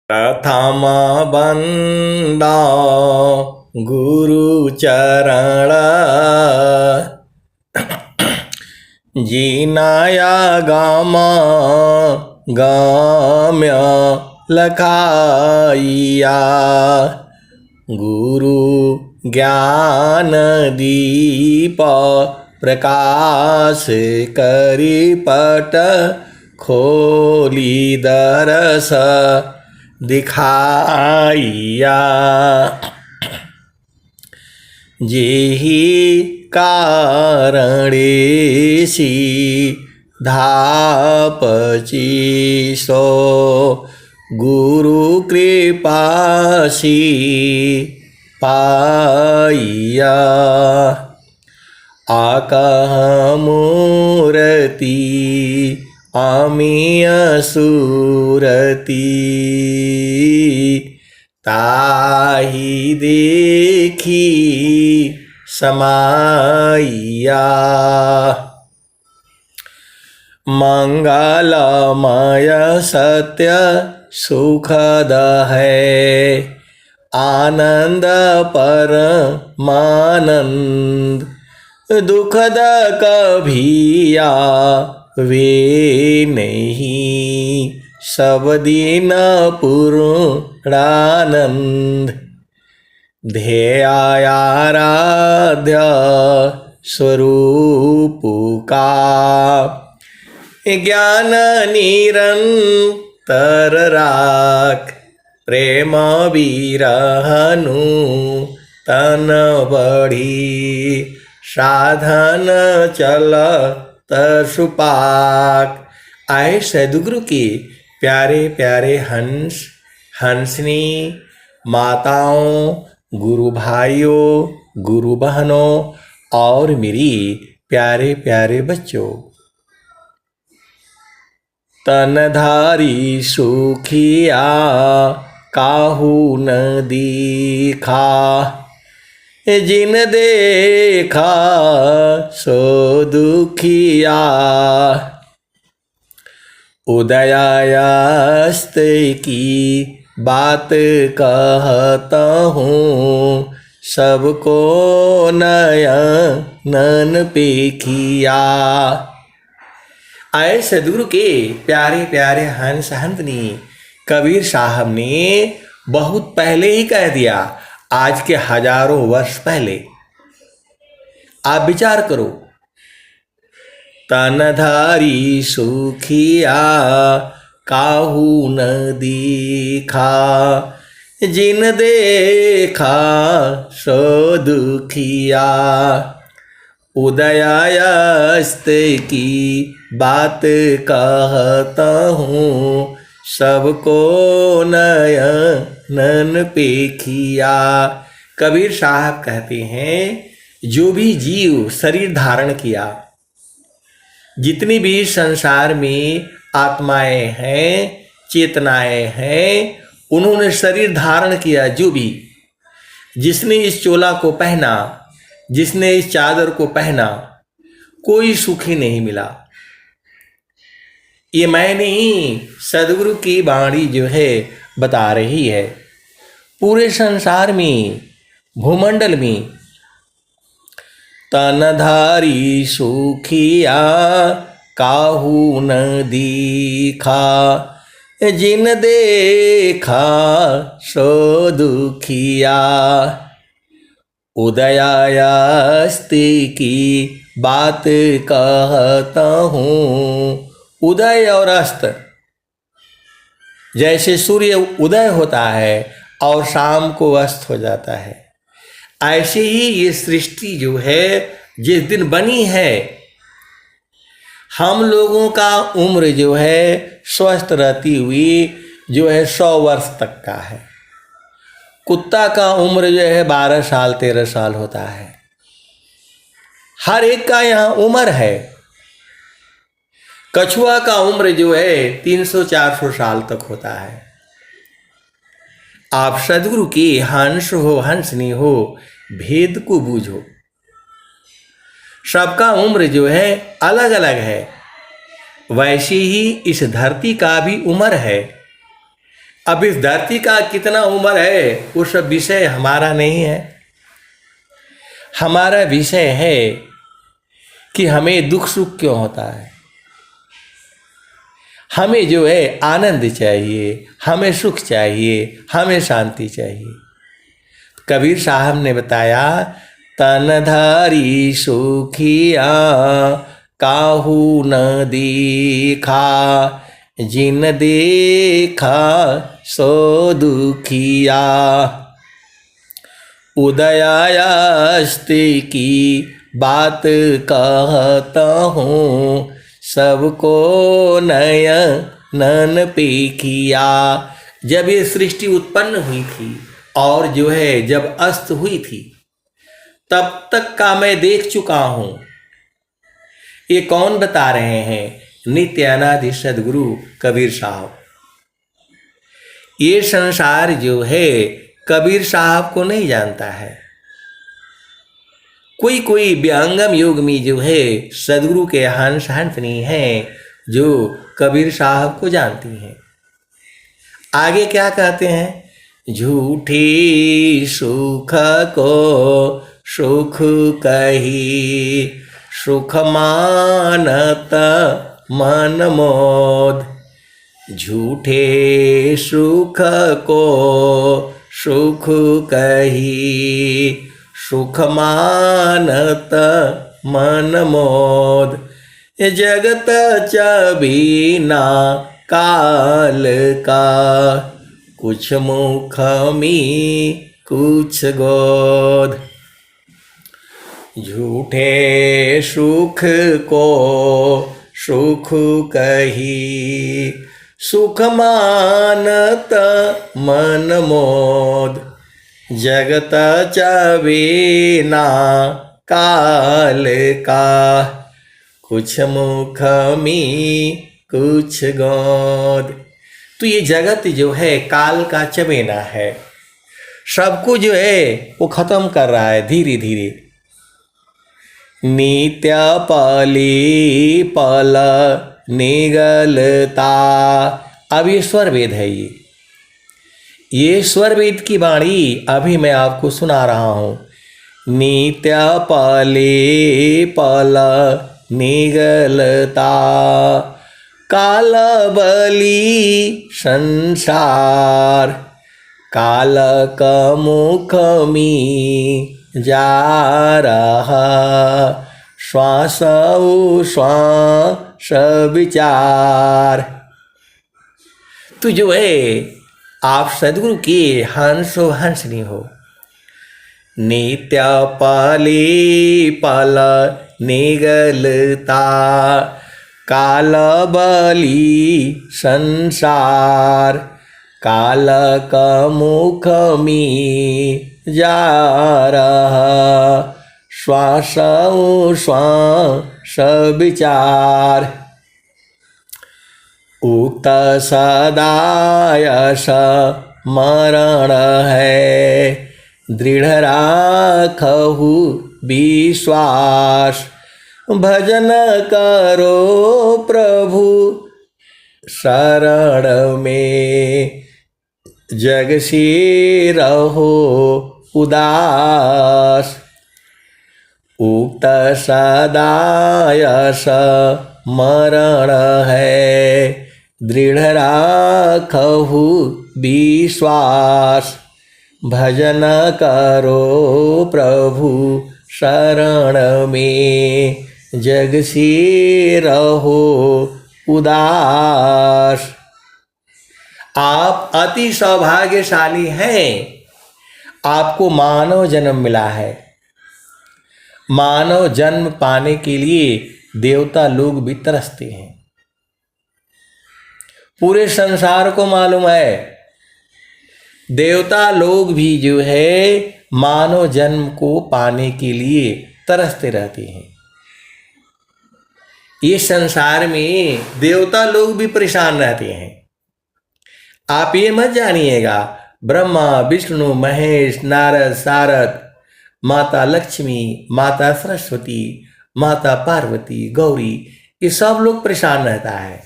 प्रथम बंदा गुरु चरण जिनाया गाम गाम्य लखाइया गुरु ज्ञान दीप प्रकाश करी पट खोली दरस दिखाइया जेहि कारणे धापची सो गुरु कृपासी पाइया आकह मूर्ति अमीय सूरती ताहि देखी समाइया मंगलमय सत्य सुखद है आनंद परमानंद दुखद कभिया वे नहीं सब दिन पूर्णानंद ध्येयाराध्य स्वरूप का ज्ञान निरंतर राख प्रेम विरहनु तन बढ़ी साधन चल सुपाक। आए सद्गुरु के प्यारे प्यारे हंस हंसनी माताओं गुरु भाइयों गुरु बहनों और मेरी प्यारे प्यारे बच्चों, तनधारी सुखिया काहू न दीखा जिन देखा सो दुखिया उदयास्त की बात कहता हूँ सबको नयन पेखिया। आए सद्गुरु के प्यारे प्यारे हंस हंसनी कबीर साहब ने बहुत पहले ही कह दिया, आज के हजारों वर्ष पहले। आप विचार करो, तनधारी सुखिया काहू न दीखा जिन देखा सो दुखिया उदयास्त की बात कहता हूँ सबको नयन पेखिया। कबीर साहब कहते हैं, जो भी जीव शरीर धारण किया, जितनी भी संसार में आत्माएं हैं चेतनाएं हैं, उन्होंने शरीर धारण किया। जो भी जिसने इस चोला को पहना, जिसने इस चादर को पहना, कोई सुखी नहीं मिला। ये मैं नहीं, सद्गुरु की वाणी जो है बता रही है। पूरे संसार में भूमंडल में तनधारी सुखिया काहू न दीखा जिन देखा सो दुखिया उदयास्ति की बात कहता हूँ। उदय और अस्त, जैसे सूर्य उदय होता है और शाम को अस्त हो जाता है, ऐसे ही ये सृष्टि जो है जिस दिन बनी है, हम लोगों का उम्र जो है स्वस्थ रहती हुई जो है 100 वर्ष तक का है। कुत्ता का उम्र जो है 12 साल 13 साल होता है। हर एक का यहाँ उम्र है। कछुआ का उम्र जो है 300-400 साल तक होता है। आप सद्गुरु की हंस हो हंसनी हो, भेद को बूझो। सबका उम्र जो है अलग अलग है, वैसे ही इस धरती का भी उम्र है। अब इस धरती का कितना उम्र है वो सब विषय हमारा नहीं है। हमारा विषय है कि हमें दुख सुख क्यों होता है। हमें जो है आनंद चाहिए, हमें सुख चाहिए, हमें शांति चाहिए। कबीर साहब ने बताया, तनधारी सुखिया काहू न देखा, जिन देखा सो दुखिया। उदयास्ते की बात कहता हूँ, सबको नयन पे किया। जब ये सृष्टि उत्पन्न हुई थी और जो है जब अस्त हुई थी, तब तक का मैं देख चुका हूं। ये कौन बता रहे हैं? नित्य अनादि सदगुरु कबीर साहब। ये संसार जो है कबीर साहब को नहीं जानता है। कोई कोई व्यंगम योग में जो है सदगुरु के हंस हंसनी हैं जो कबीर साहब को जानती हैं। आगे क्या कहते हैं? झूठे सुख को सुख कही, सुख मानत मन मोद। झूठे सुख को सुख कही, सुख मानत मन मोद। जगत चबीना काल का, कुछ मुख में कुछ गोद। झूठे सुख को सुख कही, सुख मानत मन मोद। जगत चबीना काल का, कुछ मुख में कुछ गोद। तो ये जगत जो है काल का चबेना है, सबको जो है वो खत्म कर रहा है धीरे धीरे। नित्य पली पल निगलता। अब ये स्वर वेद है। ये स्वर वेद की वाणी अभी मैं आपको सुना रहा हूँ। नित्य पले पल निगलता, काल बली संसार। काल का मुख में जा रहा, श्वास श्वास विचार। तो जो है आप सदगुरु के हंसो हंसनी हो। नित्य पले पल निगलता, काल बली संसार। काल का मुख में जा रहा, श्वास श्वास विचार। उक्त सदायस मरण है, दृढ़ राखहु विश्वास। भजन करो प्रभु शरण में, जग से रहो उदास। उक्त सदायस मरण है, दृढ़ राखहु विश्वास। भजन करो प्रभु शरण में, जग से रहो उदास। आप अति सौभाग्यशाली हैं, आपको मानव जन्म मिला है। मानव जन्म पाने के लिए देवता लोग भी तरसते हैं। पूरे संसार को मालूम है, देवता लोग भी जो है मानव जन्म को पाने के लिए तरसते रहते हैं। ये संसार में देवता लोग भी परेशान रहते हैं। आप ये मत जानिएगा ब्रह्मा विष्णु महेश नारद सारद, माता लक्ष्मी, माता सरस्वती, माता पार्वती, गौरी, ये सब लोग परेशान रहता है।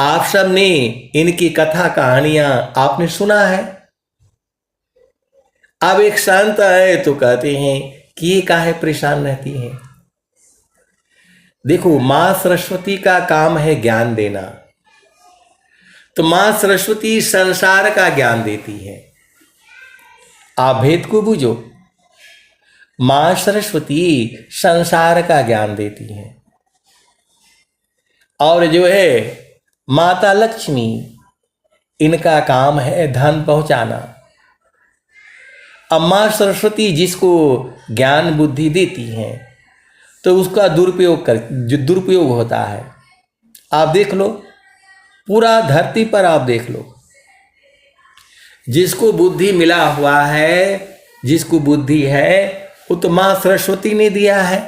आप सब ने इनकी कथा कहानियां आपने सुना है। अब एक संत है तो कहते हैं कि ये काहे परेशान रहती हैं। देखो, मां सरस्वती का काम है ज्ञान देना, तो मां सरस्वती संसार का ज्ञान देती है। आप भेद को बूझो, मां सरस्वती संसार का ज्ञान देती है, और जो है माता लक्ष्मी, इनका काम है धन पहुंचाना। अब मां सरस्वती जिसको ज्ञान बुद्धि देती हैं तो उसका दुरुपयोग होता है। आप देख लो, पूरा धरती पर आप देख लो, जिसको बुद्धि मिला हुआ है, जिसको बुद्धि है, वो तो मां सरस्वती ने दिया है।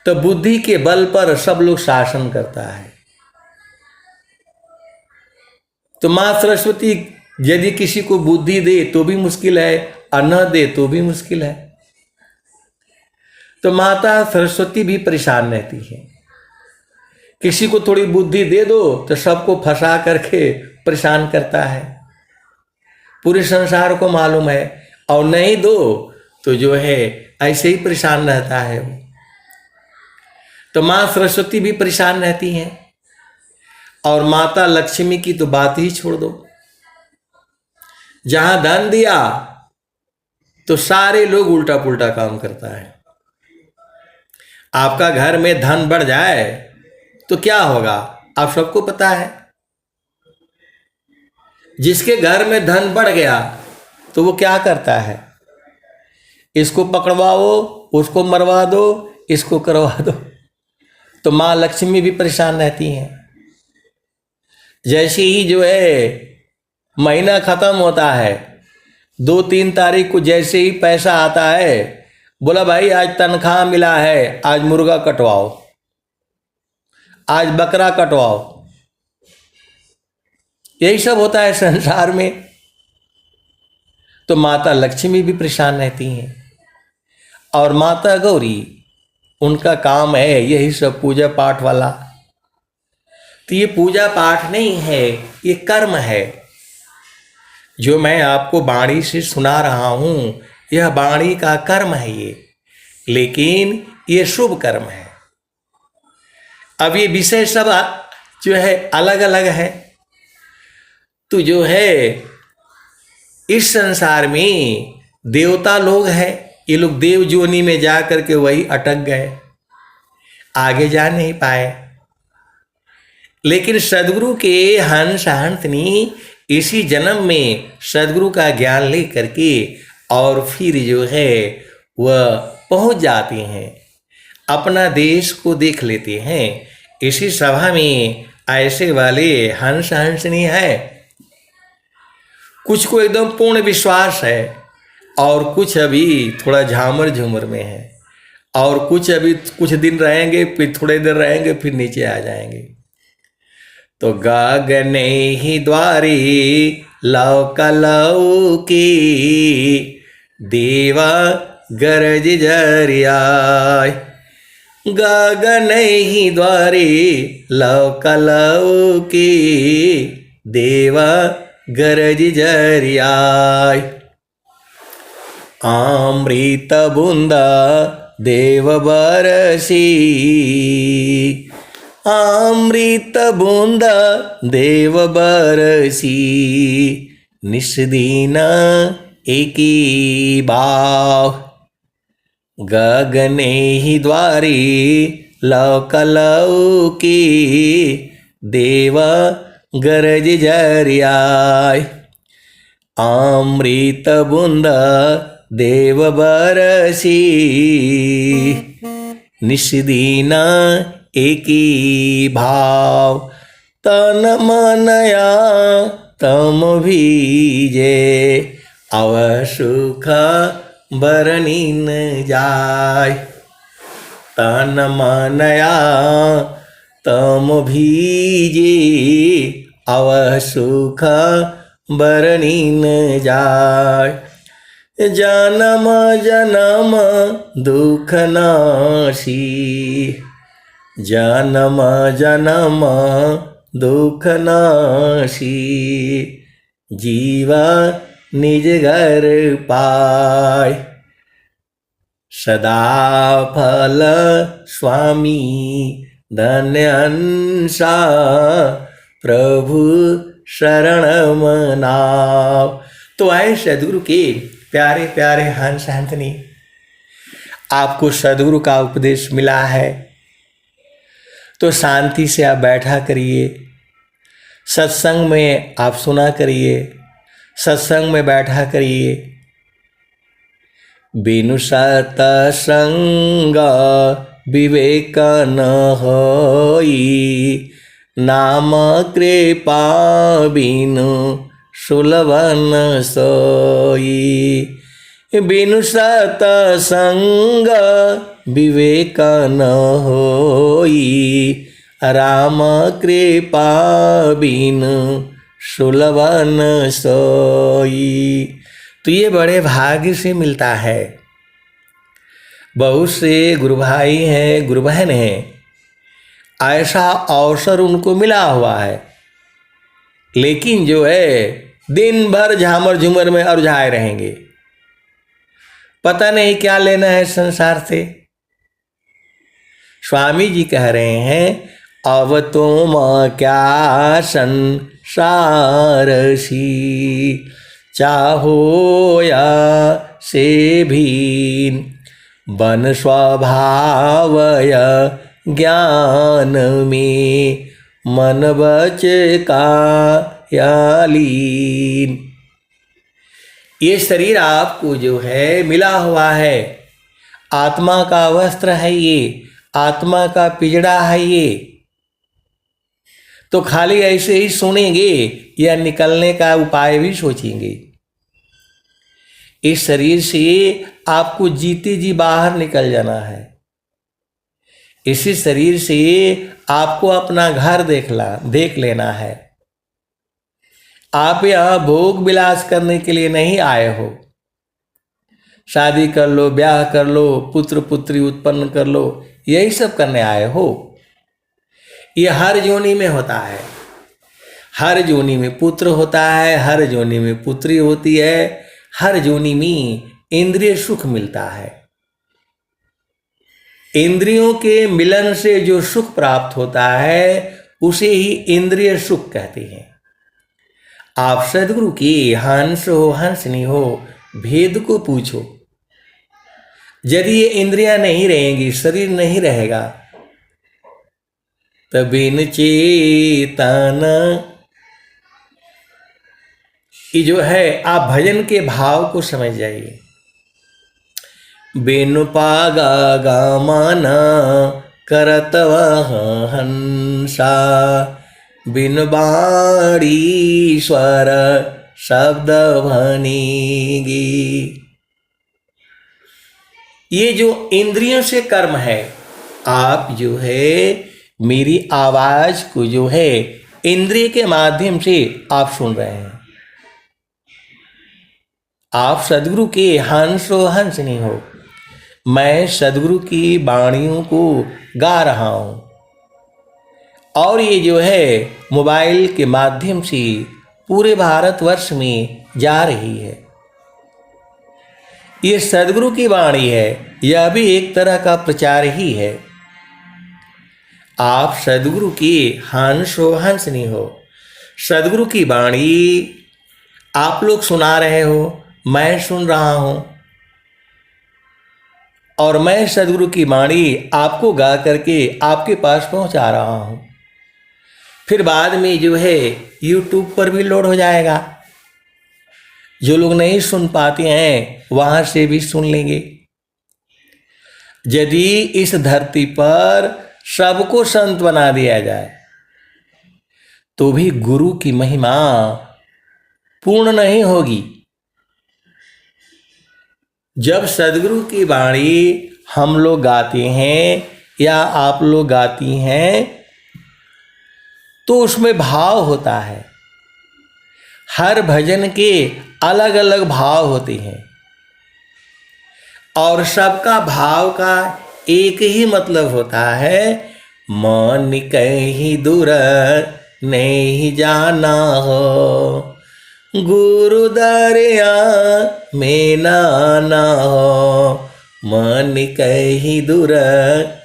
तो बुद्धि के बल पर सब लोग शासन करता है। तो मां सरस्वती यदि किसी को बुद्धि दे तो भी मुश्किल है, और न दे तो भी मुश्किल है। तो माता सरस्वती भी परेशान रहती है। किसी को थोड़ी बुद्धि दे दो तो सबको फंसा करके परेशान करता है, पूरे संसार को मालूम है। और नहीं दो तो जो है ऐसे ही परेशान रहता है वो। तो मां सरस्वती भी परेशान रहती हैं। और माता लक्ष्मी की तो बात ही छोड़ दो, जहां धन दिया तो सारे लोग उल्टा पुल्टा काम करता है। आपका घर में धन बढ़ जाए तो क्या होगा, आप सबको पता है। जिसके घर में धन बढ़ गया तो वो क्या करता है, इसको पकड़वाओ, उसको मरवा दो, इसको करवा दो। तो मां लक्ष्मी भी परेशान रहती हैं। जैसे ही जो है महीना खत्म होता है, 2-3 तारीख को जैसे ही पैसा आता है, बोला भाई आज तनख्वाह मिला है, आज मुर्गा कटवाओ, आज बकरा कटवाओ। यही सब होता है संसार में। तो माता लक्ष्मी भी परेशान रहती हैं। और माता गौरी, उनका काम है यही सब पूजा पाठ वाला। तो ये पूजा पाठ नहीं है, ये कर्म है। जो मैं आपको वाणी से सुना रहा हूं, यह वाणी का कर्म है ये, लेकिन ये शुभ कर्म है। अब ये विषय सब जो है अलग अलग है। तो जो है इस संसार में देवता लोग हैं, ये लोग देव जोनी में जा करके वही अटक गए, आगे जा नहीं पाए। लेकिन सदगुरु के हंस हंसनी इसी जन्म में सदगुरु का ज्ञान ले करके और फिर जो है वह पहुंच जाते हैं, अपना देश को देख लेते हैं। इसी सभा में ऐसे वाले हंस हंसनी है। कुछ को एकदम पूर्ण विश्वास है, और कुछ अभी थोड़ा झामर झूमर में है, और कुछ अभी कुछ दिन रहेंगे, फिर थोड़े देर रहेंगे, फिर नीचे आ जाएंगे। तो गगने ही द्वारे लौकी देवा गरज जरियाय। गगन ही द्वारे लौकी देवा गरज जरियाय। अमृत बूंदा देव बरसी, अमृत बूंदा देव बरसी। निस्दीन एकी भाव, गगने ही द्वारी लौकी देव गरज जरियाय। अमृत बूंदा देव बरसी, निस्दीन एकी भाव। तन मनया तम भीजे, अव सुख बरनी न जाय। तन मनया तम भीजे, अव सुख बरनी न जाय। जन्म जन्म दुख नाशी, जन्म जन्म दुख नाशी, जीवा निज घर पाय, सदा फल स्वामी धन्य अंसा, प्रभु शरण मनाव। तो आए सदगुरु के प्यारे प्यारे हंस हंसनी, आपको सदगुरु का उपदेश मिला है तो शांति से आप बैठा करिए, सत्संग में आप सुना करिए, सत्संग में बैठा करिए। बिनु सतसंग विवेक न होई, नाम कृपा बिनु सुलभ न सोई। बिनु सतसंग विवेक न होई, राम कृपा बिनु सुलभ न सोई। तो ये बड़े भाग्य से मिलता है। बहुत से गुरु भाई हैं, गुरु बहन हैं, ऐसा अवसर उनको मिला हुआ है, लेकिन जो है दिन भर झामर झूमर में उलझाए रहेंगे, पता नहीं क्या लेना है संसार से। स्वामी जी कह रहे हैं, अब तुम क्या संसारसी, चाहो या से भीन, बन स्वभावय ज्ञान में, मन बच का लीन। ये शरीर आपको जो है मिला हुआ है, आत्मा का वस्त्र है, ये आत्मा का पिजड़ा है ये। तो खाली ऐसे ही सुनेंगे या निकलने का उपाय भी सोचेंगे? इस शरीर से आपको जीते जी बाहर निकल जाना है। इसी शरीर से आपको अपना घर देख लेना है। आप यहाँ भोग विलास करने के लिए नहीं आए हो। शादी कर लो, ब्याह कर लो, पुत्र पुत्री उत्पन्न कर लो, यही सब करने आए हो। ये हर जोनी में होता है, हर जोनी में पुत्र होता है, हर जोनी में पुत्री होती है, हर जोनी में इंद्रिय सुख मिलता है। इंद्रियों के मिलन से जो सुख प्राप्त होता है उसे ही इंद्रिय सुख कहते हैं। आप सदगुरु की हंस हो हंसनी हो, भेद को पूछो। यदि ये इंद्रियां नहीं रहेंगी, शरीर नहीं रहेगा, तब बिन चेतन, ये जो है आप भजन के भाव को समझ जाइए। बिनु पागा गमन करत हंसा, बिन बाणी स्वर शब्द भनीगी। ये जो इंद्रियों से कर्म है, आप जो है मेरी आवाज को जो है इंद्रिय के माध्यम से आप सुन रहे हैं। आप सदगुरु के हंस हो हंस नहीं हो, मैं सदगुरु की वाणियों को गा रहा हूं, और ये जो है मोबाइल के माध्यम से पूरे भारतवर्ष में जा रही है। ये सदगुरु की वाणी है, यह भी एक तरह का प्रचार ही है। आप सदगुरु की हंस हो हंस नहीं हो, सदगुरु की वाणी आप लोग सुना रहे हो, मैं सुन रहा हूं, और मैं सदगुरु की वाणी आपको गा करके आपके पास पहुंचा रहा हूं। फिर बाद में जो है YouTube पर भी लोड हो जाएगा। जो लोग नहीं सुन पाते हैं वहां से भी सुन लेंगे। यदि इस धरती पर सबको संत बना दिया जाए तो भी गुरु की महिमा पूर्ण नहीं होगी। जब सदगुरु की वाणी हम लोग गाते हैं या आप लोग गाती हैं तो उसमें भाव होता है। हर भजन के अलग अलग भाव होते हैं और सबका भाव का एक ही मतलब होता है, मन कहीं दूर नहीं जाना हो। गुरु दरिया में नाना हो, मन कहीं दूर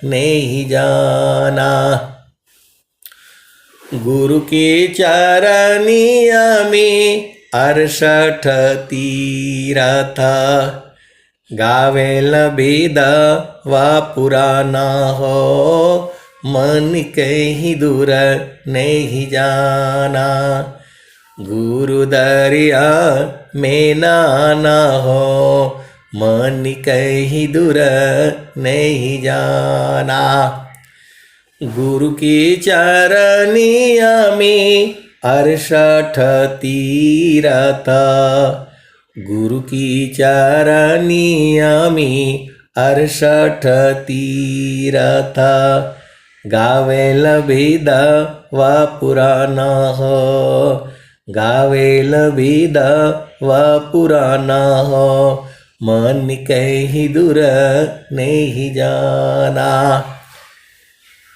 नहीं जाना। गुरु के चरनिया में 68 तीरथ, गावेल वेद व पुराना हो, मन कहीं दूर नहीं जाना। गुरु दरिया में नाना हो, मन कहीं दूर नहीं जाना। गुरु की चरनिया में 68 तीरथ, गुरु की चरनिया में 68 तीरथ, गावेल वेद व पुराना हो, गावेल वेद व पुराना हो, मन कहीं दूर नहीं जाना।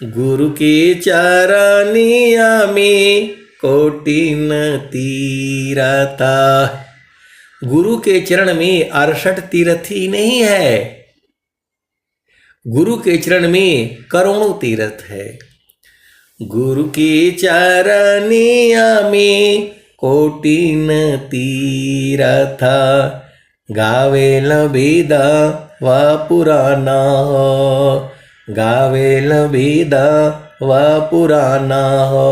गुरु के चरनिया में कोटिन तीरथ, गुरु के चरण में 68 तीर्थ ही नहीं है, गुरु के चरण में करोड़ों तीर्थ है। गुरु के चरनिया में कोटिन तीरथ, गावेल वेद व पुराना हो, गावेल वेद व पुराना हो,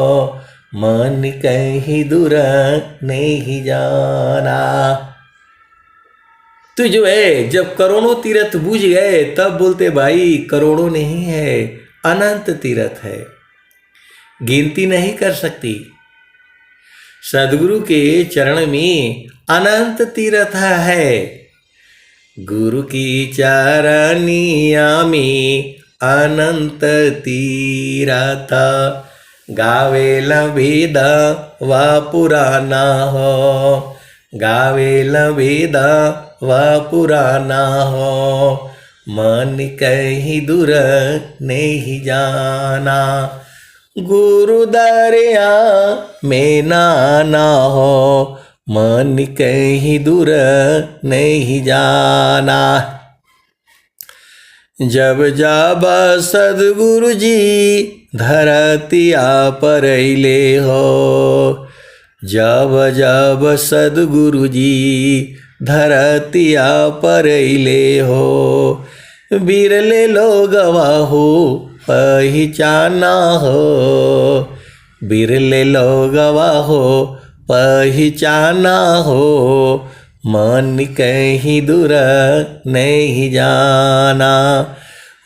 मन कहीं दूर नहीं जाना। तो जो है जब करोड़ों तीर्थ बूझ गए तब बोलते भाई करोड़ों नहीं है, अनंत तीर्थ है, गिनती नहीं कर सकती। सदगुरु के चरण में अनंत तीर्थ है। गुरु की चरनिया में अनंत तीरथ, गावेल वेद व पुराना हो, गावेल वेद व पुराना हो, मन कहीं दूर नहीं जाना। गुरु दरिया में नाना हो, मन कहीं दूर नहीं जाना। जब जब सदगुरु जी धरतिया पर अइले हो, जब जब सदगुरु जी धरतिया पर अइले हो, बिरले लोगवा हो पहचाना हो, बिरले लोगवा हो पहचाना हो, मन कहीं दूर नहीं जाना।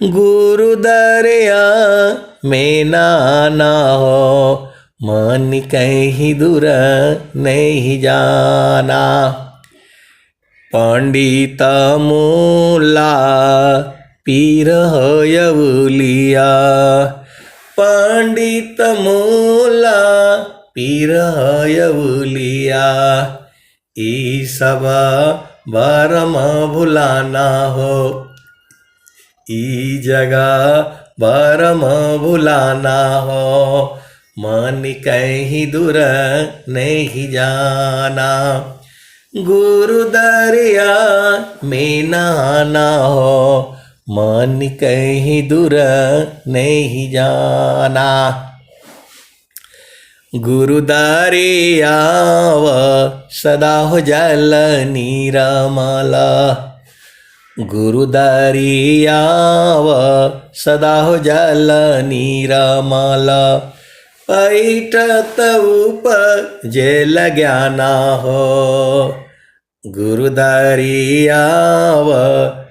गुरु दरिया में नाना हो, मन कहीं दूर नहीं जाना। पंडित मूला पीर होयवुलिया, पंडित मूला पीर होयवुलिया, ई सब बारम भुलाना हो, ई जगह बारम भुलाना हो, मन कहीं दूर नहीं जाना। गुरु दरिया में नाना हो, मन कहीं दूर नहीं जाना। गुरु दरिया सदा हो जल निरमला, गुरु दरिया सदा हो जल निरमला, पैठत ऊपर जेल ज्ञाना हो, गुरु दरिया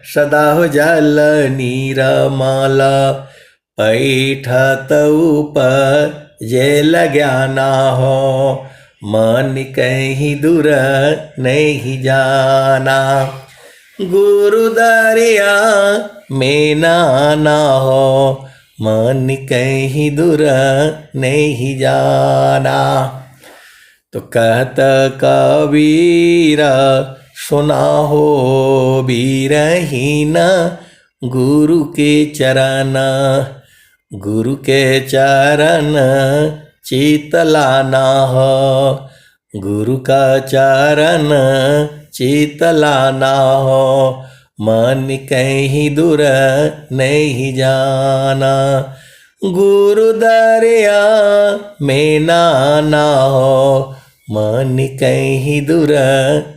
सदा हो जल निरमला, पैठत ऊपर जेल ज्ञाना हो, मन कहीं दूर नहीं जाना। गुरु दरिया में नाना हो, मन कहीं दूर नहीं जाना। तो कहत कबीरा सुना हो बीरहीन, गुरु के चरण, गुरु के चरण चेतलाना हो, गुरु का चरण चेतलाना हो, मन कहीं दूर नहीं जाना। गुरु दरिया में नाना हो, मन कहीं दूर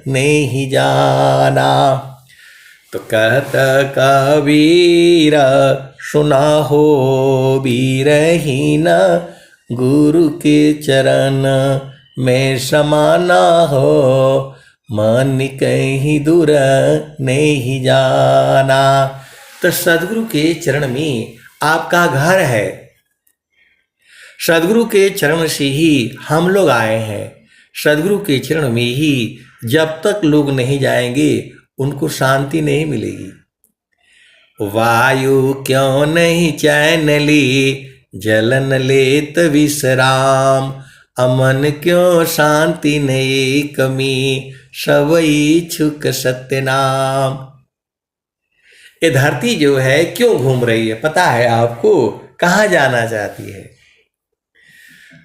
नहीं जाना। तो कहता कबीर सुना हो बीरहीन, गुरु के चरण में समाना हो, मन कहीं दूर नहीं जाना। तो सदगुरु के चरण में आपका घर है। सदगुरु के चरण से ही हम लोग आए हैं। सदगुरु के चरण में ही जब तक लोग नहीं जाएंगे उनको शांति नहीं मिलेगी। वायु क्यों नहीं चैन ली, जलन लेत विश्राम, अमन क्यों शांति नहीं कमी, सब इच्छुक सत्य नाम। ये धरती जो है क्यों घूम रही है पता है आपको? कहाँ जाना चाहती है?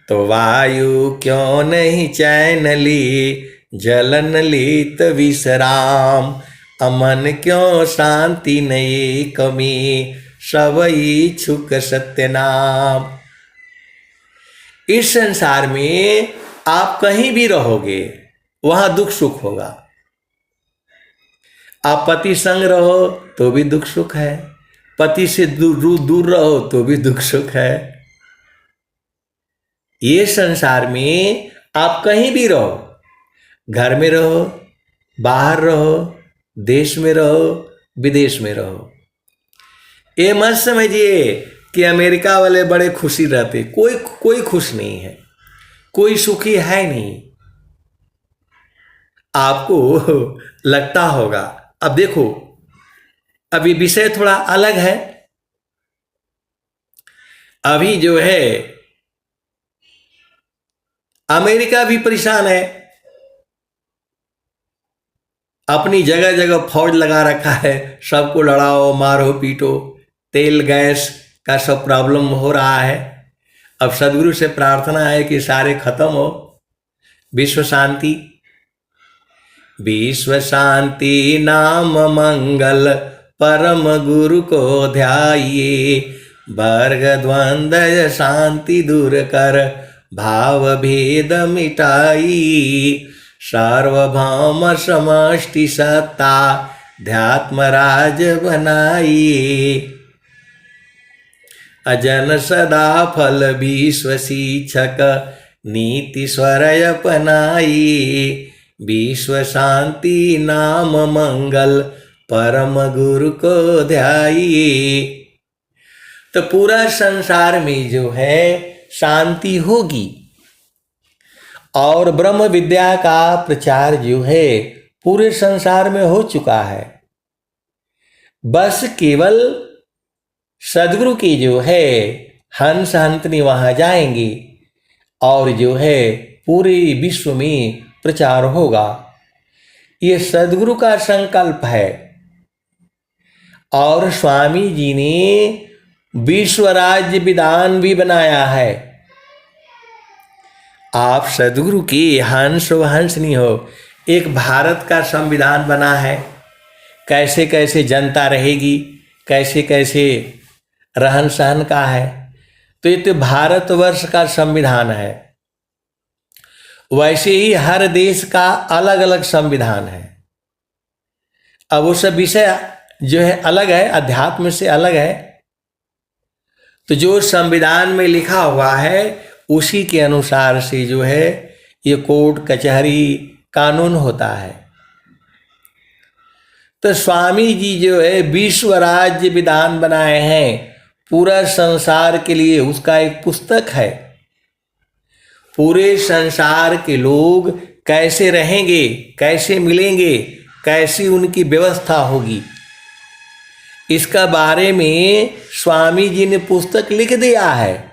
तो वायु क्यों नहीं चैन ली, जलन लीत विश्राम, अमन क्यों शांति नहीं कमी, सब इच्छुक सत्य नाम। इस संसार में आप कहीं भी रहोगे वहां दुख सुख होगा। आप पति संग रहो तो भी दुख सुख है, पति से दूर रहो तो भी दुख सुख है। ये संसार में आप कहीं भी रहो, घर में रहो, बाहर रहो, देश में रहो, विदेश में रहो, ये मत समझिए कि अमेरिका वाले बड़े खुशी रहते। कोई खुश नहीं है, कोई सुखी है नहीं। आपको लगता होगा। अब देखो, अभी विषय थोड़ा अलग है। अभी जो है अमेरिका भी परेशान है, अपनी जगह जगह फौज लगा रखा है, सबको लड़ाओ मारो पीटो, तेल गैस का सब प्रॉब्लम हो रहा है। अब सदगुरु से प्रार्थना है कि सारे खत्म हो, विश्व शांति। विश्व शांति नाम मंगल, परम गुरु को ध्याइए, वर्ग द्वंद्व शांति दूर कर, भाव भेद मिटाई, सार्वभौम समष्टि सत्ता, ध्यात्म राज बनाई। अजन सदा फल विश्व शिक्षक, नीति स्वर अपनाई, विश्व शांति नाम मंगल, परम गुरु को ध्याई। तो पूरा संसार में जो है शांति होगी और ब्रह्म विद्या का प्रचार जो है पूरे संसार में हो चुका है। बस केवल सदगुरु की जो है हंस हंतनी वहां जाएंगे और जो है पूरे विश्व में प्रचार होगा। ये सदगुरु का संकल्प है। और स्वामी जी ने विश्व राज्य विधान भी बनाया है। आप सदगुरु की हंस व हंसनी हो। एक भारत का संविधान बना है, कैसे कैसे जनता रहेगी, कैसे कैसे रहन सहन का है। तो ये तो भारतवर्ष का संविधान है। वैसे ही हर देश का अलग अलग संविधान है। अब वो सब विषय जो है अलग है, अध्यात्म से अलग है। तो जो संविधान में लिखा हुआ है उसी के अनुसार से जो है ये कोर्ट कचहरी कानून होता है। तो स्वामी जी जो है विश्व राज्य विधान बनाए हैं पूरा संसार के लिए। उसका एक पुस्तक है। पूरे संसार के लोग कैसे रहेंगे, कैसे मिलेंगे, कैसी उनकी व्यवस्था होगी, इसका बारे में स्वामी जी ने पुस्तक लिख दिया है।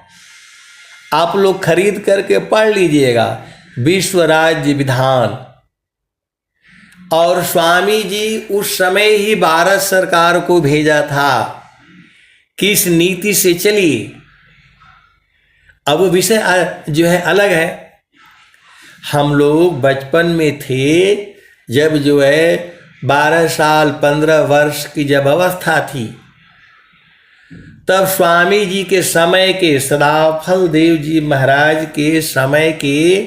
आप लोग खरीद करके पढ़ लीजिएगा, विश्व राज्य विधान। और स्वामी जी उस समय ही भारत सरकार को भेजा था किस नीति से चली। अब वो विषय जो है अलग है। हम लोग बचपन में थे, जब जो है 12 साल 15 वर्ष की जब अवस्था थी, तब स्वामी जी के समय के, सदाफल देव जी महाराज के समय के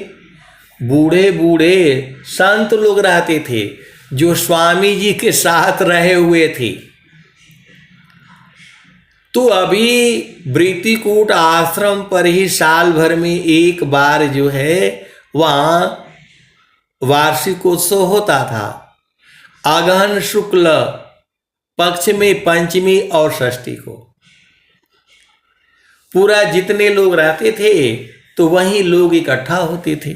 बूढ़े बूढ़े संत लोग रहते थे, जो स्वामी जी के साथ रहे हुए थे। तो अभी वृत्तिकूट आश्रम पर ही साल भर में एक बार जो है वहाँ वार्षिकोत्सव होता था। अगहन शुक्ल पक्ष में पंचमी और षष्ठी को पूरा जितने लोग रहते थे तो वहीं लोग इकट्ठा होते थे,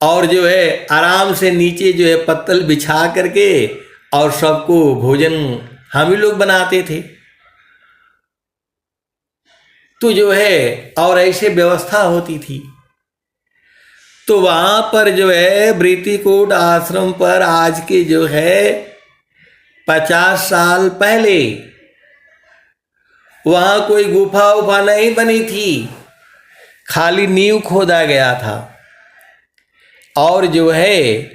और जो है आराम से नीचे जो है पत्तल बिछा करके और सबको भोजन हम ही लोग बनाते थे। तो जो है और ऐसे व्यवस्था होती थी। तो वहां पर जो है वृत्तिकूट आश्रम पर आज के जो है 50 साल पहले वहां कोई गुफा उफा नहीं बनी थी, खाली नींव खोदा गया था, और जो है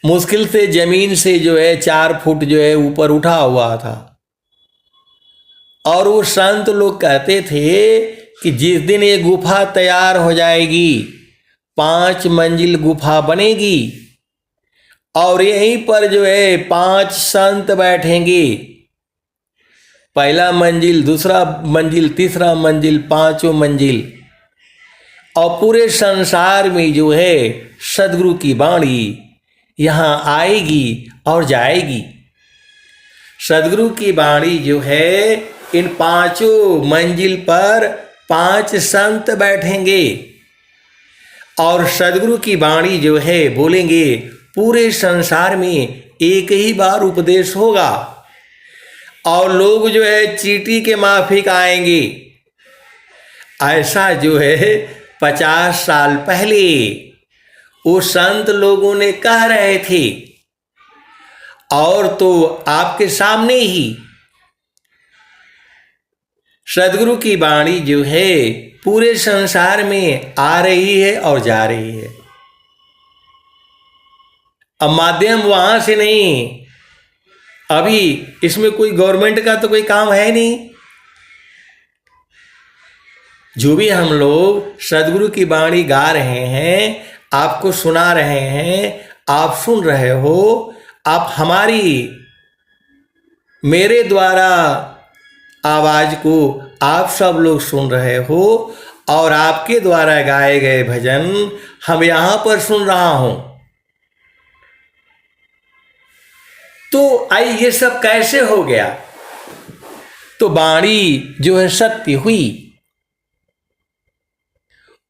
मुश्किल से जमीन से जो है 4 फुट जो है ऊपर उठा हुआ था। और वो संत लोग कहते थे कि जिस दिन ये गुफा तैयार हो जाएगी, 5 मंजिल गुफा बनेगी, और यहीं पर जो है 5 संत बैठेंगे, पहला मंजिल, दूसरा मंजिल, तीसरा मंजिल, 5वां मंजिल, और पूरे संसार में जो है सदगुरु की वाणी यहाँ आएगी और जाएगी। सदगुरु की वाणी जो है इन 5 मंजिल पर 5 संत बैठेंगे, और सदगुरु की वाणी जो है बोलेंगे। पूरे संसार में एक ही बार उपदेश होगा, और लोग जो है चींटी के माफिक आएंगे। ऐसा जो है 50 साल पहले वो संत लोगों ने कह रहे थे, और तो आपके सामने ही सदगुरु की वाणी जो है पूरे संसार में आ रही है और जा रही है। अब माध्यम वहां से नहीं, अभी इसमें कोई गवर्नमेंट का तो कोई काम है नहीं। जो भी हम लोग सदगुरु की वाणी गा रहे हैं, आपको सुना रहे हैं, आप सुन रहे हो, आप हमारी मेरे द्वारा आवाज को आप सब लोग सुन रहे हो, और आपके द्वारा गाए गए भजन हम यहां पर सुन रहा हूं। तो आई ये सब कैसे हो गया? तो वाणी जो है सत्य हुई।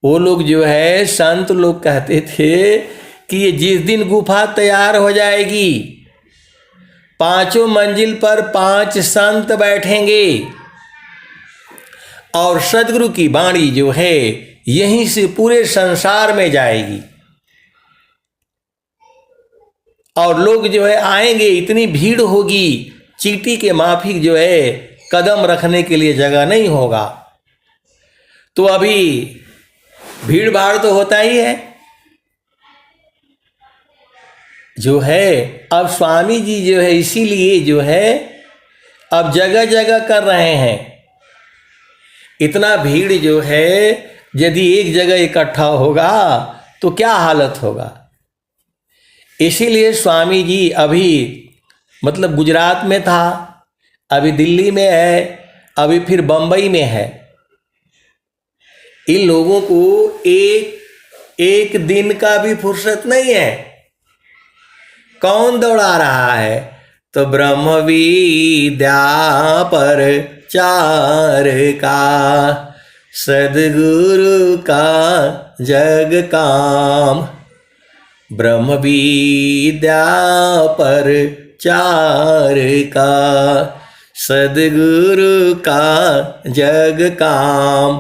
वो लोग जो है संत लोग कहते थे कि ये जिस दिन गुफा तैयार हो जाएगी, 5 मंजिल पर 5 संत बैठेंगे, और सदगुरु की वाणी जो है यहीं से पूरे संसार में जाएगी, और लोग जो है आएंगे, इतनी भीड़ होगी, चींटी के माफिक जो है कदम रखने के लिए जगह नहीं होगा। तो अभी भीड़ भाड़ तो होता ही है जो है। अब स्वामी जी जो है इसीलिए जो है अब जगह जगह कर रहे हैं। इतना भीड़ जो है यदि एक जगह इकट्ठा होगा तो क्या हालत होगा। इसीलिए स्वामी जी अभी मतलब गुजरात में था, अभी दिल्ली में है, अभी फिर बम्बई में है। इन लोगों को एक दिन का भी फुर्सत नहीं है। कौन दौड़ा रहा है? तो ब्रह्म विद्या पर चार का, सदगुरु का जग काम। ब्रह्म विद्या पर चार का, सदगुरु का जग काम।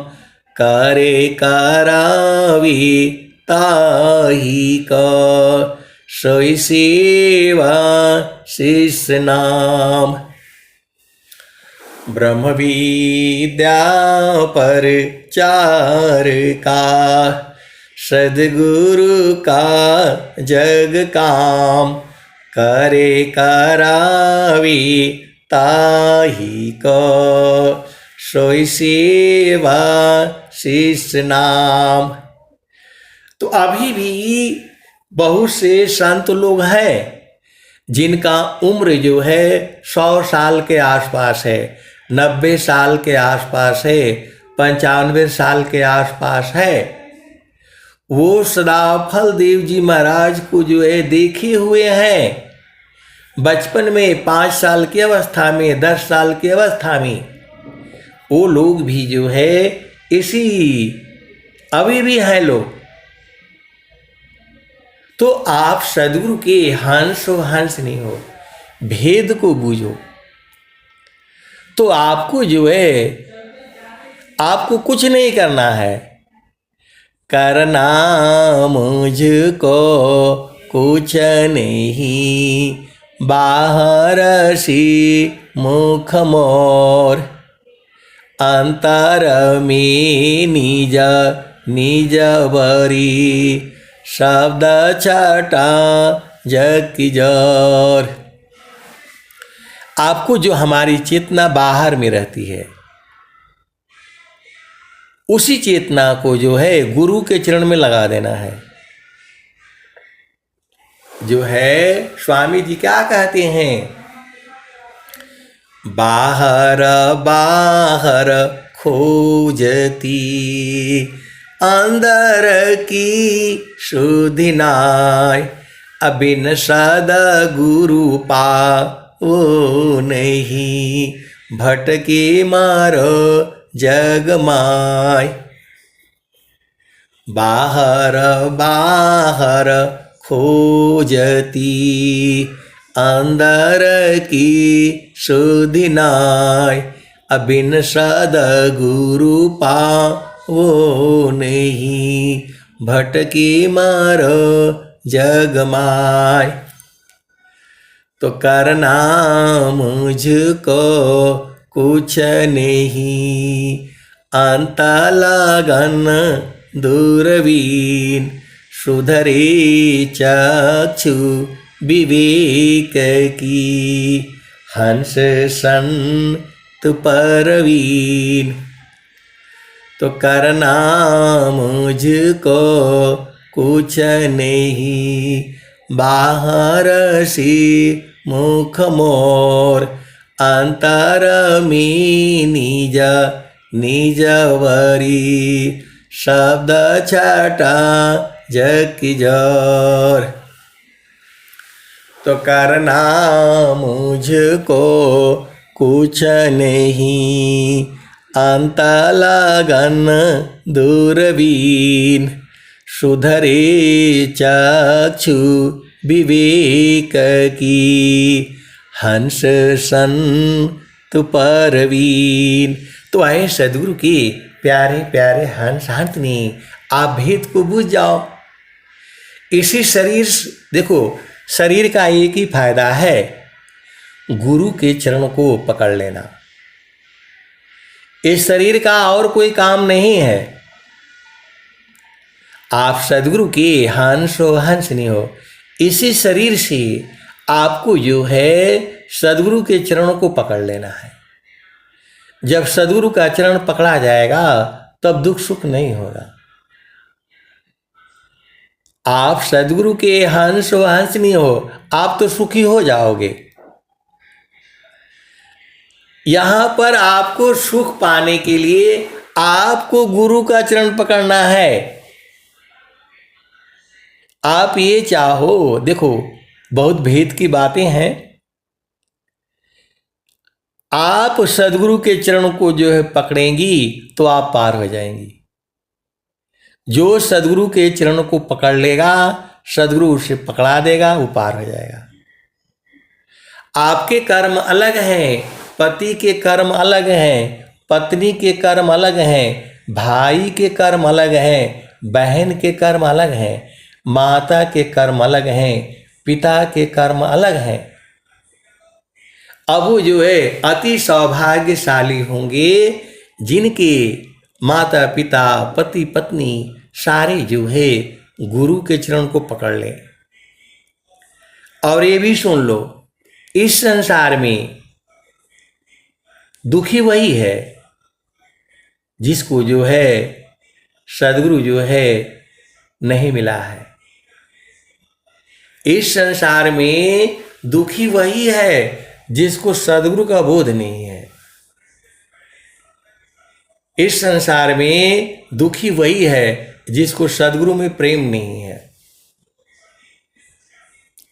करे करावी ताही का, सोई सेवा शिष्य नाम। ब्रह्म विद्या पर चार का, सद्गुरु का जग काम, करे करावी ताही को, सोई सेवा शिष्य नाम। तो अभी भी बहुत से संत लोग हैं जिनका उम्र जो है 100 साल के आसपास है, 90 साल के आसपास है, 95 साल के आसपास है। वो सदाफल देव जी महाराज को जो है देखे हुए हैं बचपन में, 5 साल की अवस्था में, 10 साल की अवस्था में। वो लोग भी जो है इसी अभी भी हैं लोग। तो आप सदगुरु के हंस हो, हंस नहीं हो, भेद को बूझो। तो आपको जो है, आपको कुछ नहीं करना है, करना मुझको कुछ नहीं, बाहर सी मुख मोर, अंतर में निज निज बरी, शब्द छटा जग की जोर। आपको जो हमारी चेतना बाहर में रहती है, उसी चेतना को जो है गुरु के चरण में लगा देना है। जो है स्वामी जी क्या कहते हैं, बाहर बाहर खोजती, अंदर की शुद्धि नाय, अबिन सद्गुरु पाओ नहीं, भटके मारो जग माय। बाहर बाहर खोजती, अंदर की शुद्धि नाय, अबिन सद्गुरु पाओ नहीं, भटके मारो जग माय। तो करना मुझको कुछ नहीं, अंत लगन दूरबीन, सुधरे चक्षु विवेक की, हंस संत परवीन। तो करना मुझको कुछ नहीं, बाहर सी मुख मोर, अंतर में निज निज वरी, शब्द छटा जग की जोर। तो करना मुझको कुछ नहीं, अंत लगन दूरबीन, सुधरे चक्षु विवेक की, हंस संत परवीन। तो आए सदगुरु के प्यारे प्यारे हंस हंसनी, आप भेद को बूझ जाओ। इसी शरीर, देखो शरीर का एक ही फायदा है, गुरु के चरण को पकड़ लेना। इस शरीर का और कोई काम नहीं है। आप सदगुरु के हंस हो, हंस नहीं हो। इसी शरीर से आपको जो है सदगुरु के चरणों को पकड़ लेना है। जब सदगुरु का चरण पकड़ा जाएगा तब दुख सुख नहीं होगा। आप सदगुरु के हंस हो, हंस नहीं हो, आप तो सुखी हो जाओगे। यहां पर आपको सुख पाने के लिए आपको गुरु का चरण पकड़ना है। आप ये चाहो, देखो बहुत भेद की बातें हैं। आप सदगुरु के चरण को जो है पकड़ेंगी तो आप पार हो जाएंगी। जो सदगुरु के चरण को पकड़ लेगा, सदगुरु उसे पकड़ा देगा, वो पार हो जाएगा। आपके कर्म अलग हैं, पति के कर्म अलग हैं, पत्नी के कर्म अलग हैं, भाई के कर्म अलग हैं, बहन के कर्म अलग हैं, माता के कर्म अलग हैं, पिता के कर्म अलग हैं। अब वो जो है अति सौभाग्यशाली होंगे जिनके माता पिता पति पत्नी सारे जो है गुरु के चरण को पकड़ लें। और ये भी सुन लो, इस संसार में दुखी वही है जिसको जो है सदगुरु जो है नहीं मिला है। इस संसार में दुखी वही है जिसको सदगुरु का बोध नहीं है। इस संसार में दुखी वही है जिसको सदगुरु में प्रेम नहीं है।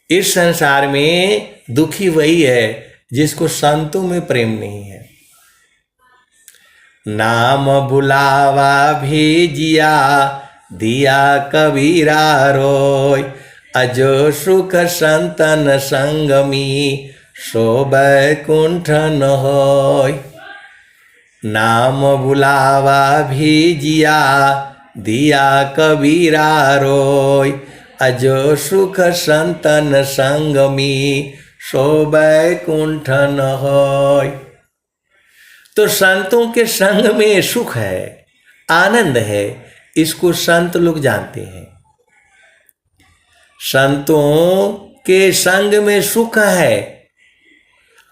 इस संसार में दुखी वही है जिसको संतों में प्रेम नहीं है। नाम बुलावा भेजिया दिया कबीरा रोय, अजो सुख संतन संगमी सो बैकुंठ न होय। नाम बुलावा भेजिया दिया कबीरा रोय, अजो सुख संतन संगमी सो बैकुंठ न होय। तो संतों के संग में सुख है, आनंद है, इसको संत लोग जानते हैं। संतों के संग में सुख है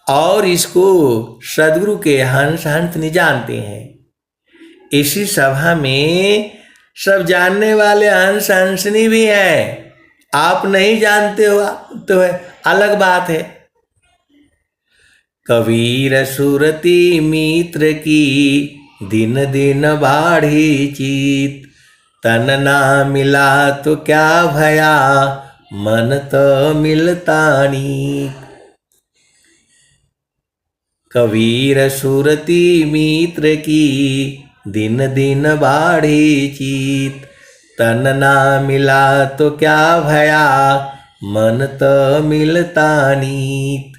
और इसको सदगुरु के हंस हंसनी जानते हैं। इसी सभा में सब जानने वाले हंस हंसनी भी हैं। आप नहीं जानते हो तो है अलग बात है। कबीर सुरती मित्र की दिन दिन बाढ़ी चीत, तन ना मिला तो क्या भया मन तो मिलता नी। कबीर सुरती मित्र की दिन दिन बाढ़ी चीत, तन ना मिला तो क्या भया मन तो मिलता नीत।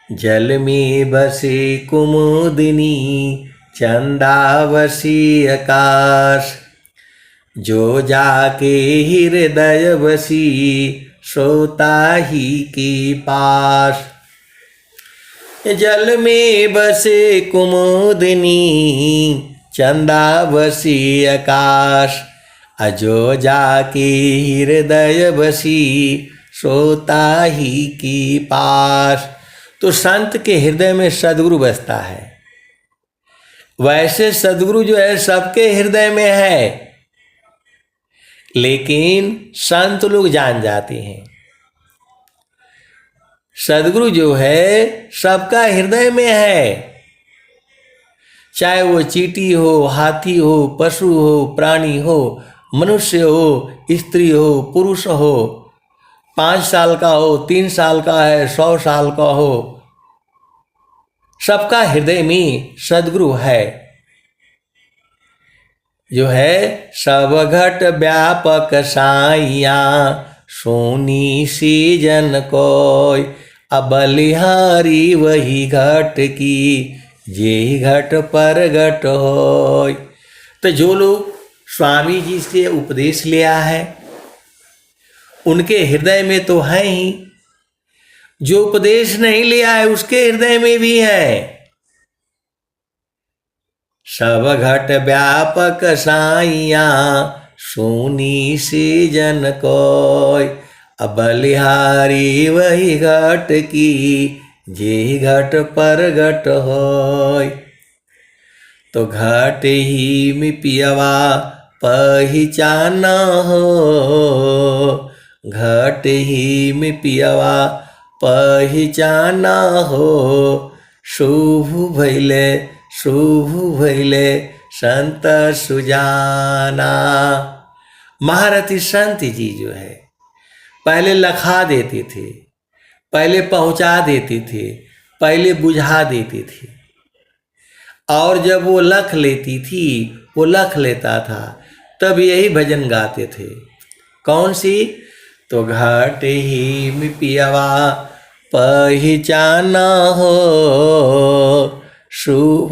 जल में बसे कुमुदिनी चंदा बसी आकाश, जो जाके हृदय बसी सोता ही के पास। जल में बसे कुमुदिनी चंदा बसी आकाश, अजो जाके हृदय बसी सोता ही की पास। तो संत के हृदय में सदगुरु बसता है। वैसे सदगुरु जो है सबके हृदय में है, लेकिन संत लोग जान जाते हैं सदगुरु जो है सबका हृदय में है। चाहे वो चींटी हो, हाथी हो, पशु हो, प्राणी हो, मनुष्य हो, स्त्री हो, पुरुष हो, 5 साल का हो, 3 साल का है, 100 साल का हो, सबका हृदय में सदगुरु है। जो है सब घट व्यापक साइया सोनी सीजन कोय, अब बलिहारी वही घट की जे घट पर घट होय। तो जो लोग स्वामी जी से उपदेश लिया है उनके हृदय में तो है ही, जो उपदेश नहीं लिया है उसके हृदय में भी है। सब घट व्यापक साइया सोनी सीजन कोय, अब बलिहारी वही घट की जे घट पर घट होय। तो घट ही में पियवा पहचाना हो, घट ही में पियवा पहचाना हो। शुभ भैले संत सुजाना। महारथी संत जी जो है पहले लखा देते थे, पहले पहुंचा देते थे, पहले बुझा देते थे, और जब वो लख लेती थी, वो लख लेता था, तब यही भजन गाते थे। कौन सी? तो घाट ही में पियवा पहचाना हो, शुभ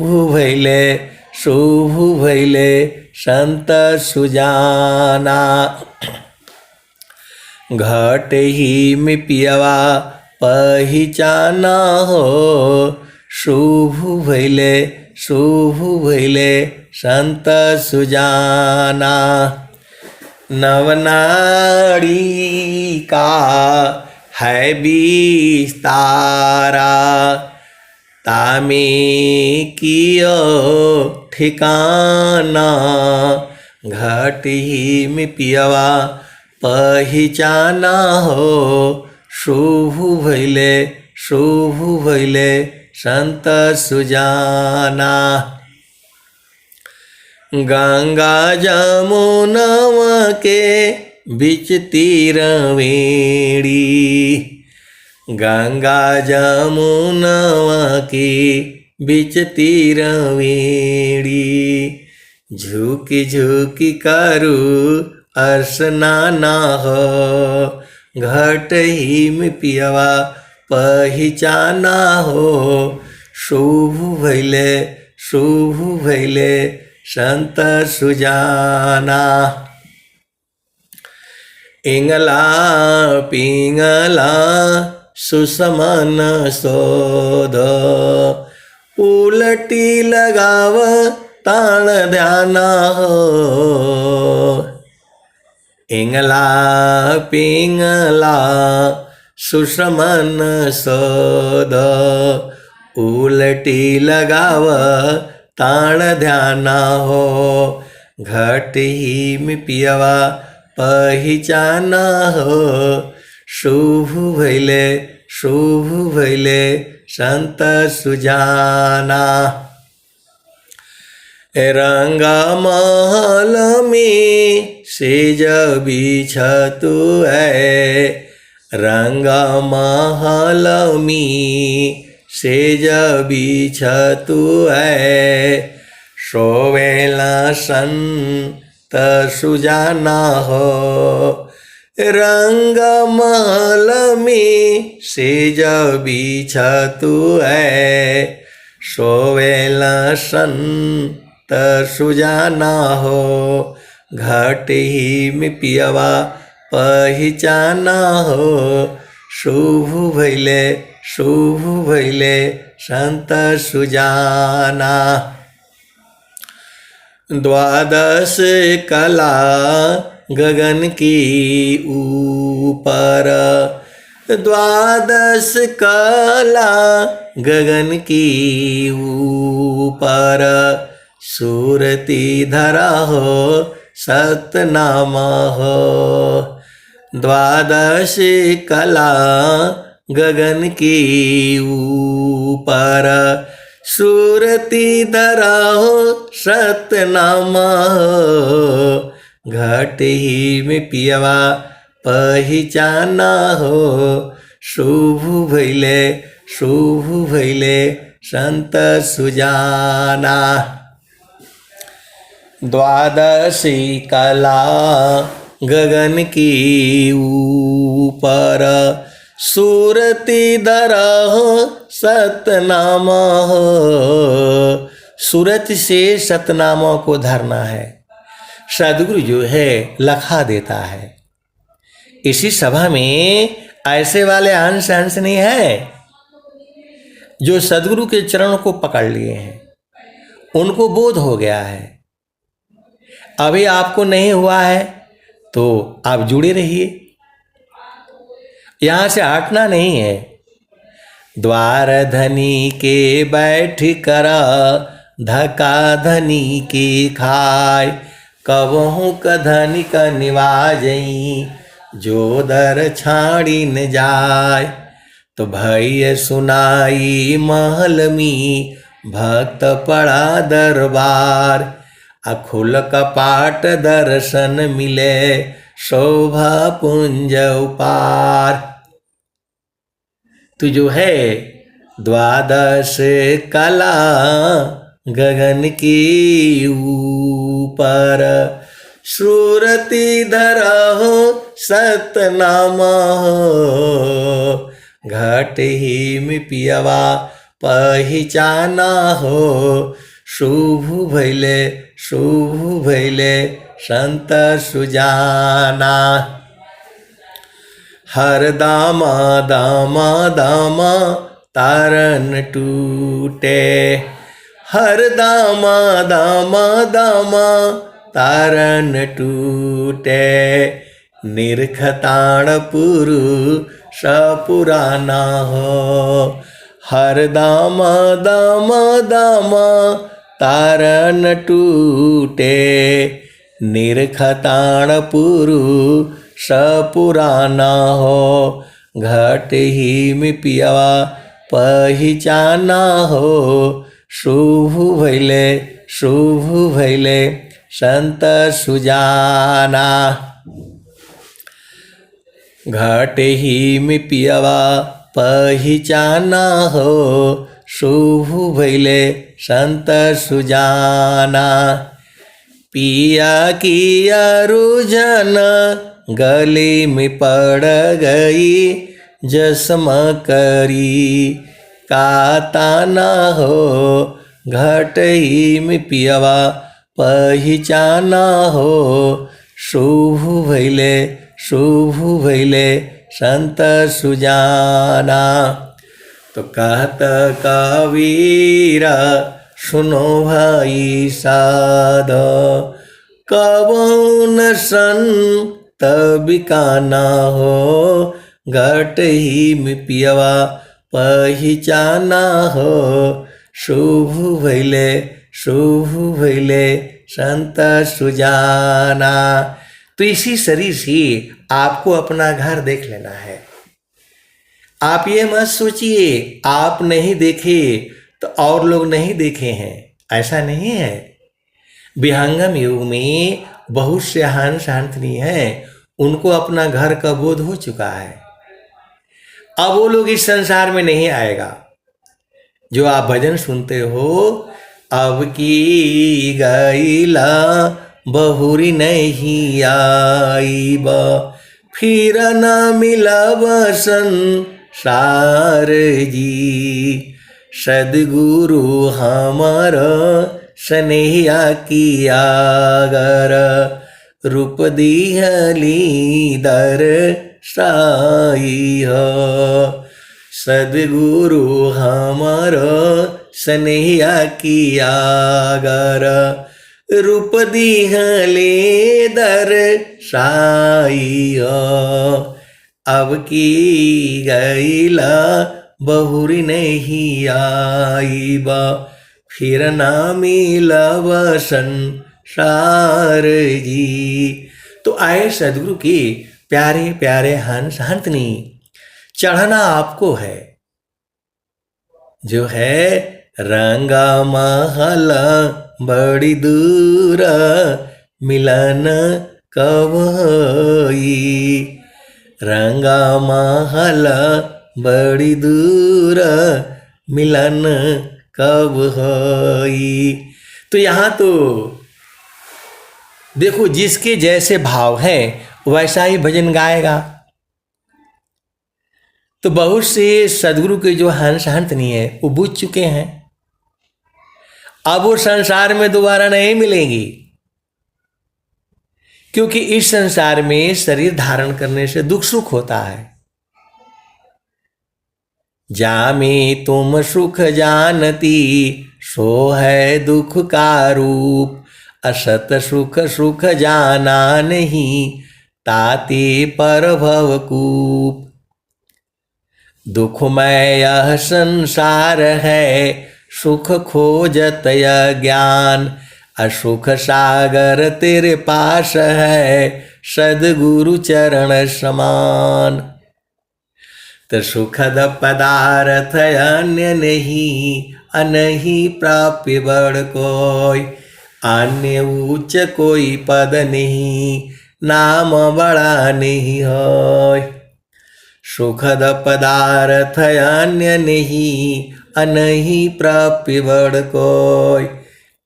भैले संत सुजाना। घाट ही में पियवा पहिचाना हो, शुभ भैले संत सुजाना। नवनाड़ी का है विस्तारा, तामे कियो ठिकाना। घटी में पियवा पहिचाना हो, शुभ भैले संत सुजाना। गंगा जमुनवा के बीच तीरवेणी, गंगा जमुनवा के बीच तीरवेणी। झुकी झुकी करू स्नाना हो, घटही में पियवा पहिचाना हो, शुभ भैले संत सुजाना। इंगला पिंगला सुसमन शोध, उलटी लगाव ताण ध्याना हो। इंगला पिंगला सुसमन शोध, उलटी लगाव ताण ध्याना हो। घटी में पियवा पहिचाना हो, शुभ भैले संत सुजाना। रंगा महल में सेज बिछतु है, रंगा महल में सेज बिछतु है। सोवेला संत सुजाना हो, रंग महल में सेज बिछतु है। सोवेला संत सुजाना हो, घटी में पियवा पहिचाना हो, शुभ भैले संत सुजाना। द्वादश कला गगन की ऊपर, द्वादश कला गगन की ऊपर। सूरती धरा हो सतनामा हो, द्वादश कला गगन की ऊपर। सूरती धरा हो सतनामा हो, घटी में पियवा पहिचाना हो, शुभ भैले संत सुजाना। द्वादशी कला गगन की ऊपर, सूरती धरा हो सतनामा हो। सूरत से सतनामा को धरना है, सदगुरु जो है लखा देता है। इसी सभा में ऐसे वाले अंश नहीं है जो सदगुरु के चरणों को पकड़ लिए हैं, उनको बोध हो गया है। अभी आपको नहीं हुआ है तो आप जुड़े रहिए, यहाँ से हटना नहीं है। द्वार धनी के बैठ करा, धका धनी की खाय। कबहू क धनी क निवाजई, जो दर छाड़ी न जाय। तो भैया सुनाई महल में, भक्त पड़ा दरबार। अखुल कपाट दर्शन मिले, शोभा पुंज उपार। तू जो है द्वादश कला गगन की ऊपर, सूरती धरा हो सतनामा हो। घट ही में पियवा पहिचाना हो, शुभ भैले संत सुजाना। हर दामा दामा दामा तारन टूटे, हर दामा दामा दामा तारन टूटे, निरखताण पुरुष पुराना हो, हर दामा दामा दामा तारन टूटे, निरखताण पुरुष पुराना हो, घट ही में पियवा पहिचाना हो, शुभ भैले संत सुजाना, घट ही में पियवा पहिचाना हो, शुभ भैले संत सुजाना, पिया किया रुझान गली में पड़ गई, जसम करी काताना हो, घट ही में पियवा पहिचाना हो, शुभ भैले संत सुजाना। तो कहत कबीरा सुनो भाई साध, कवन संत बिकाना हो, घट ही में पियवा पहिचाना हो, शुभ भैले संत सुजाना। तो इसी शरीर से आपको अपना घर देख लेना है। आप ये मत सोचिए आप नहीं देखे तो और लोग नहीं देखे हैं, ऐसा नहीं है। विहंगम युग में बहुत से हंस हंसनी हैं, उनको अपना घर का बोध हो चुका है। अब वो लोग इस संसार में नहीं आएगा। जो आप भजन सुनते हो, अब की गईला बहुरी नहीं आईब, फिर न मिलब संसार जी, सदगुरु हमर स्नेहिया किया गर, रूप दिहली दर साई हो, सदगुरु हमर स्नेहिया किया गर, रूप दिहले दर साई हो, अब की गईला बहुरी नहीं आईब, फिर ना मिलब संसार जी। तो आए सदगुरु की प्यारे प्यारे हंस हंसनी, चढ़ना आपको है। जो है रंगा महल बड़ी दूर, मिलन कब होई, रंगा महल बड़ी दूर, मिलन कब होई। तो यहाँ तो देखो, जिसके जैसे भाव हैं वैसा ही भजन गाएगा। तो बहुत से सदगुरु के जो हंस हंसनी है वो बुझ चुके हैं, अब वो संसार में दोबारा नहीं मिलेंगी, क्योंकि इस संसार में शरीर धारण करने से दुख सुख होता है। जामे तुम सुख जानती, सो है दुख का रूप, असत सुख सुख जाना नहीं, ताते पर भवकूप। दुखमय यह संसार है, सुख खोजत ज्ञान, असुख सागर तेरे पास है, सदगुरु चरण समान। तो सुखद पदार्थ अन्य नहीं, अनही प्राप्य बड़ कोई, अन्य उच्च कोई पद नहीं, नाम बड़ा नहीं होय। सुखद पदार्थ अन्य नहीं, अनही प्राप्य बड़ कोई,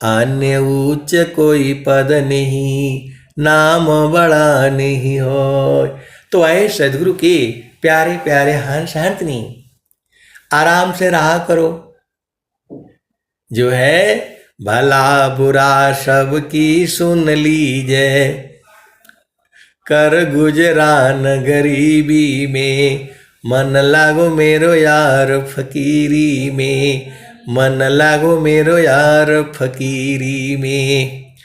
अन्य उच्च कोई पद नहीं, नाम बड़ा नहीं होय। तो ऐ सदगुरु के प्यारे प्यारे हंस हंसनी, आराम से रहा करो। जो है भला बुरा सबकी सुन लीजिए, कर गुजरान गरीबी में, मन लागो मेरो यार फकीरी में, मन लागो मेरो यार फकीरी में।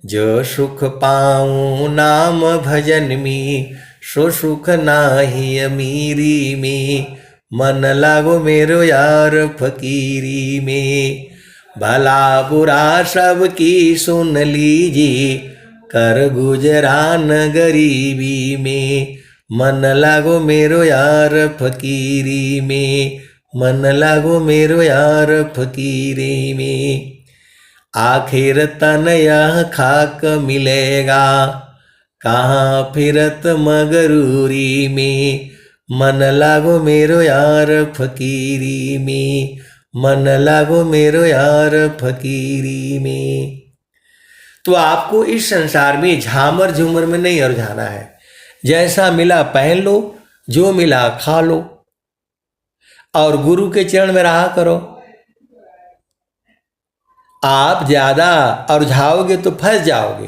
जो सुख पाऊं नाम भजन में, सो सुख नाही अमीरी में, मन लागो मेरो यार फकीरी में। भला बुरा सबकी सुन लीजिए, कर गुजरान गरीबी में, मन लागो मेरो यार फकीरी में, मन लागो मेरो यार फकीरी में। आखिर तन यह खाक मिलेगा, कहाँ फिरत मगरूरी में, मन लागो मेरो यार फकीरी में, मन लागो मेरो यार फकीरी में। तो आपको इस संसार में झामर झूमर में नहीं उलझाना है। जैसा मिला पहन लो, जो मिला खा लो, और गुरु के चरण में रहा करो। आप ज्यादा उलझाओगे तो फंस जाओगे।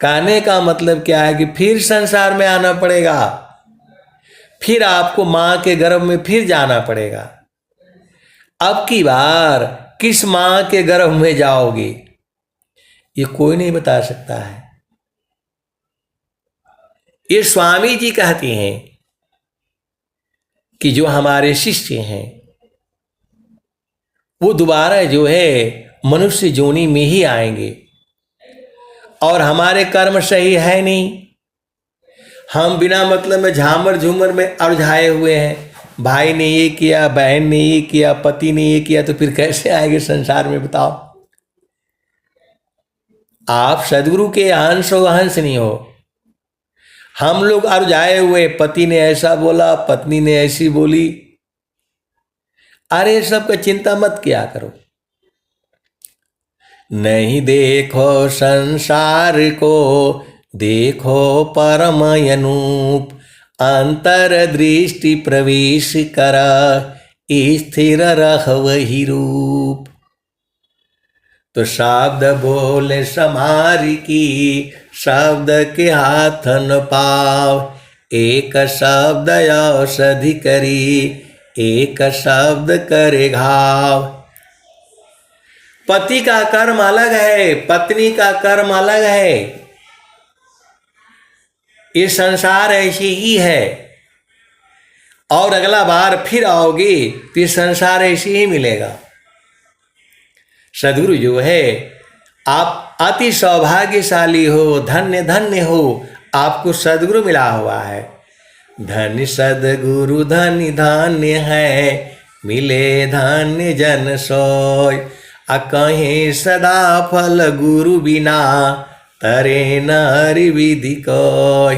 कहने का मतलब क्या है कि फिर संसार में आना पड़ेगा, फिर आपको मां के गर्भ में फिर जाना पड़ेगा। अब की बार किस मां के गर्भ में जाओगे ये कोई नहीं बता सकता है। ये स्वामी जी कहते हैं कि जो हमारे शिष्य हैं वो दोबारा जो है मनुष्य जोनी में ही आएंगे, और हमारे कर्म सही है नहीं। हम बिना मतलब में झामर झूमर में उलझाए हुए हैं। भाई ने ये किया, बहन ने ये किया, पति ने ये किया, तो फिर कैसे आएंगे संसार में बताओ। आप सदगुरु के अंश हो, अंश नहीं हो। हम लोग उलझाए हुए, पति ने ऐसा बोला, पत्नी ने ऐसी बोली। अरे सब का चिंता मत किया करो। नहीं देखो संसार को, देखो परम अनूप, अंतर दृष्टि प्रवेश कर, स्थिर रह वही रूप। तो शब्द बोले समारी की, शब्द के हाथ न पाव, एक शब्द औषधि करी, एक शब्द करे घाव। पति का कर्म अलग है, पत्नी का कर्म अलग है। ये संसार ऐसी ही है, और अगला बार फिर आओगे तो ये संसार ऐसे ही मिलेगा। सदगुरु जो है, आप अति सौभाग्यशाली हो, धन्य धन्य हो, आपको सदगुरु मिला हुआ है। धन्य सदगुरु धन्य धान्य है, मिले धान्य जन सोय। कहें सदा फल गुरु बिना, तरे नारी विधि कोय।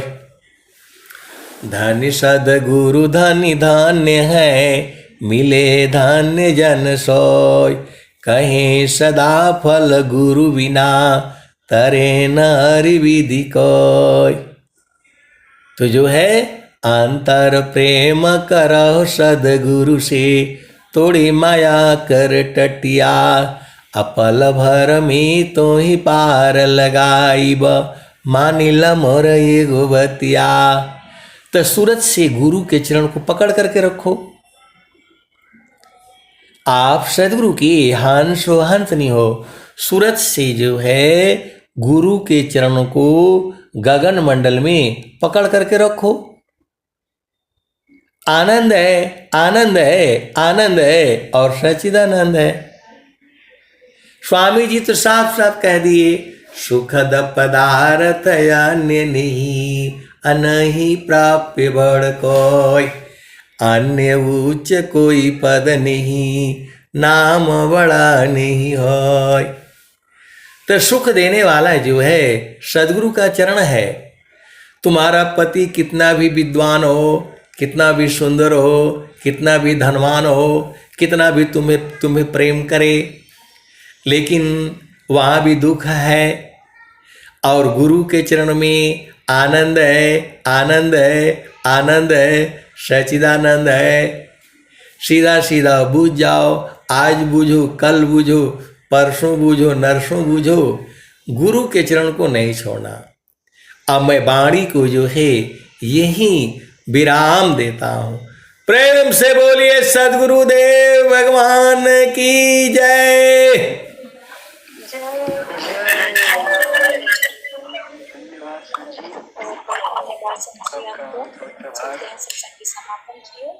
धन्य सदगुरु धन्य धान्य है, मिले धान्य जन सोय। कहें सदा फल गुरु बिना, तरे नारी विधि कोय। तो जो है अंतर प्रेम करो सदगुरु से, तोड़ी माया कर टटिया। अपल भर में तो ही पार लगाईब, मानिल मोर ये गोबतिया। तो सूरत से गुरु के चरण को पकड़ करके रखो। आप सदगुरु की हंस हो, हंस नहीं हो। सूरत से जो है गुरु के चरण को गगन मंडल में पकड़ करके रखो। आनंद है, आनंद है, आनंद है, और सच्चिदानंद है। स्वामी जी तो साफ साफ कह दिए, सुखद पदार्थ अन्य नहीं, अनहि प्राप्य बड़ कोय। अन्य उच्च कोई पद नहीं, नाम बड़ा नहीं होय। तो सुख देने वाला जो है सदगुरु का चरण है। तुम्हारा पति कितना भी विद्वान हो, कितना भी सुंदर हो, कितना भी धनवान हो, कितना भी तुम्हें प्रेम करे, लेकिन वहाँ भी दुख है। और गुरु के चरण में आनंद है, आनंद है, आनंद है, सच्चिदानंद है। सीधा सीधा बूझ जाओ। आज बूझो, कल बूझो, परसों बूझो, नरसों बूझो, गुरु के चरण को नहीं छोड़ना। अब मैं वाणी को जो है यहीं विराम देता हूँ। प्रेम से बोलिए सद्गुरुदेव भगवान की जय। धन्यवाद सर जी, आपको चलते हैं सत्संग की समापन की ओर।